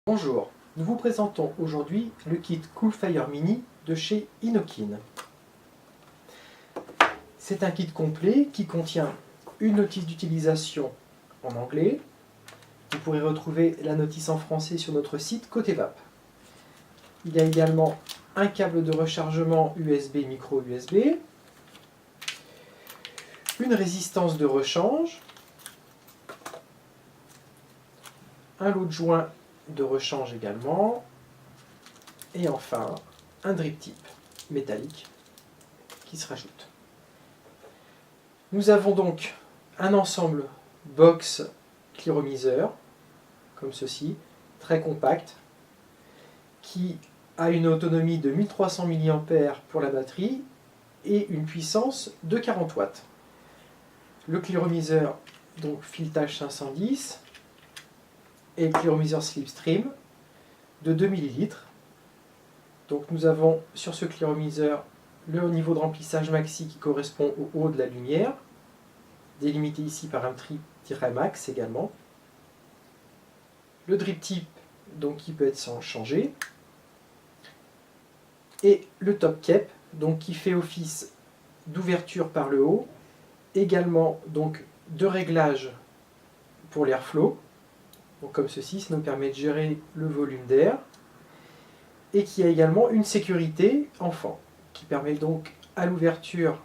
Bonjour, nous vous présentons aujourd'hui le kit Coolfire Mini de chez Innokin. C'est un kit complet qui contient une notice d'utilisation en anglais. Vous pourrez retrouver la notice en français sur notre site Côté Vape. Il y a également un câble de rechargement USB micro USB, une résistance de rechange, un lot de joints de rechange également, et enfin un drip tip métallique qui se rajoute. Nous avons donc un ensemble box cliromiseur, comme ceci, très compact, qui a une autonomie de 1300 mAh pour la batterie et une puissance de 40 watts. Le cliromiseur, donc filetage 510, et le cliromiseur Slipstream de 2 ml. Donc nous avons sur ce cliromiseur le niveau de remplissage maxi qui correspond au haut de la lumière, délimité ici par un tri-max également. Le drip tip donc qui peut être changé. Et le top cap donc qui fait office d'ouverture par le haut, également donc de réglage pour l'airflow. Donc comme ceci, ça nous permet de gérer le volume d'air, et qui a également une sécurité enfant, qui permet donc à l'ouverture,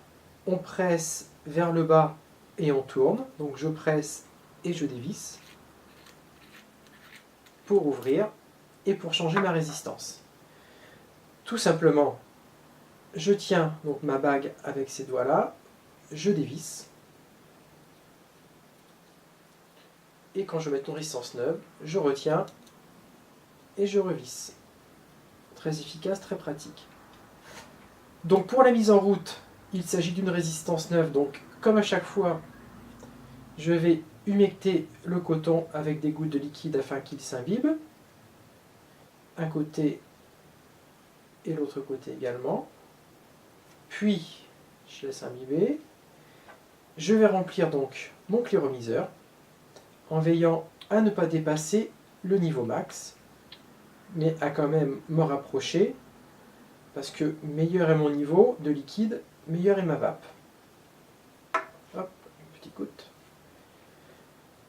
on presse vers le bas et on tourne, donc je presse et je dévisse pour ouvrir et pour changer ma résistance. Tout simplement, je tiens donc ma bague avec ces doigts-là, je dévisse, et quand je mets une résistance neuve, je retiens et je revisse. Très efficace, très pratique. Donc pour la mise en route, il s'agit d'une résistance neuve, donc comme à chaque fois, je vais humecter le coton avec des gouttes de liquide afin qu'il s'imbibe. Un côté et l'autre côté également. Puis, je laisse imbiber. Je vais remplir donc mon cliromiseur en veillant à ne pas dépasser le niveau max, mais à quand même me rapprocher, parce que meilleur est mon niveau de liquide, meilleure est ma vape. Hop, une petite goutte.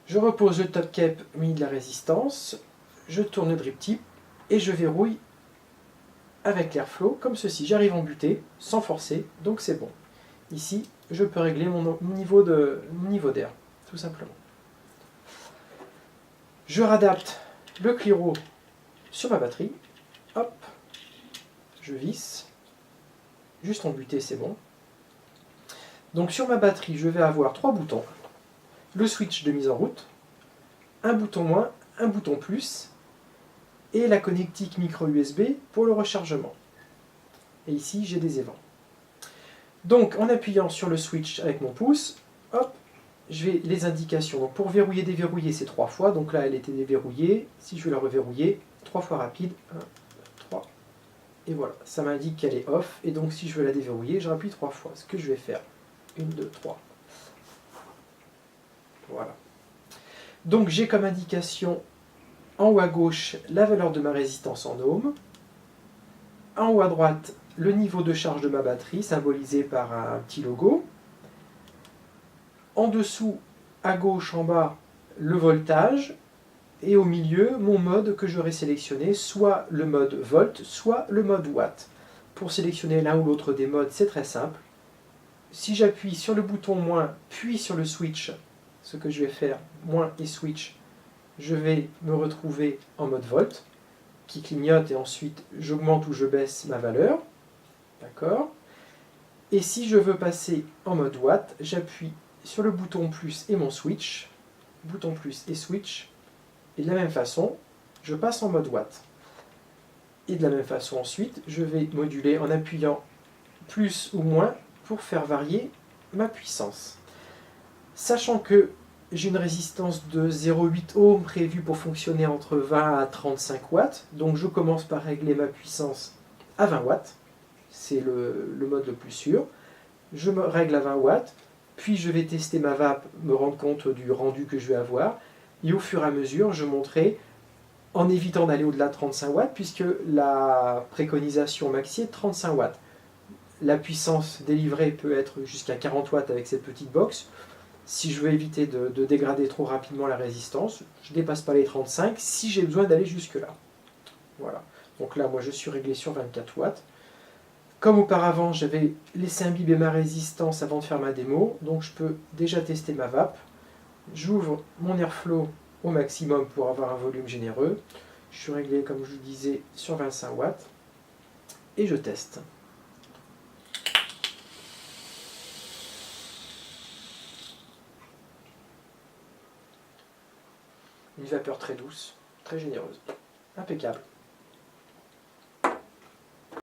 Je repose le top cap mis de la résistance, je tourne le drip tip et je verrouille avec l'airflow comme ceci. J'arrive en butée sans forcer, donc c'est bon. Ici, je peux régler mon niveau d'air, tout simplement. Je réadapte le cliro sur ma batterie. Hop, je visse. Juste en butée, c'est bon. Donc sur ma batterie, je vais avoir 3 boutons. Le switch de mise en route, un bouton moins, un bouton plus, et la connectique micro USB pour le rechargement. Et ici, j'ai des évents. Donc en appuyant sur le switch avec mon pouce, hop, je vais les indications. Donc pour verrouiller, déverrouiller, c'est 3 fois. Donc là, elle était déverrouillée. Si je veux la reverrouiller, 3 fois rapide. 1, 2, 3. Et voilà, ça m'indique qu'elle est off. Et donc si je veux la déverrouiller, je rappuie 3 fois. Ce que je vais faire. 1, 2, 3. Voilà. Donc j'ai comme indication en haut à gauche la valeur de ma résistance en ohms. En haut à droite, le niveau de charge de ma batterie, symbolisé par un petit logo. En dessous, à gauche, en bas, le voltage. Et au milieu, mon mode que j'aurais sélectionné, soit le mode volt, soit le mode watt. Pour sélectionner l'un ou l'autre des modes, c'est très simple. Si j'appuie sur le bouton moins, puis sur le switch, ce que je vais faire, moins et switch, je vais me retrouver en mode volt, qui clignote et ensuite j'augmente ou je baisse ma valeur. D'accord. Et si je veux passer en mode watt, j'appuie sur le bouton plus et mon switch, bouton plus et switch, et de la même façon, je passe en mode watt. Et de la même façon ensuite, je vais moduler en appuyant plus ou moins pour faire varier ma puissance. Sachant que j'ai une résistance de 0,8 ohms prévue pour fonctionner entre 20 à 35 watts, donc je commence par régler ma puissance à 20 watts, c'est le mode le plus sûr. Je me règle à 20 watts, puis je vais tester ma vape, me rendre compte du rendu que je vais avoir, et au fur et à mesure, je monterai en évitant d'aller au-delà de 35 watts, puisque la préconisation maxi est de 35 watts. La puissance délivrée peut être jusqu'à 40 watts avec cette petite box. Si je veux éviter de dégrader trop rapidement la résistance, je ne dépasse pas les 35 si j'ai besoin d'aller jusque-là. Voilà. Donc là, moi, je suis réglé sur 24 watts. Comme auparavant, j'avais laissé imbiber ma résistance avant de faire ma démo, donc je peux déjà tester ma vape. J'ouvre mon airflow au maximum pour avoir un volume généreux. Je suis réglé, comme je vous disais, sur 25 watts. Et je teste. Une vapeur très douce, très généreuse. Impeccable.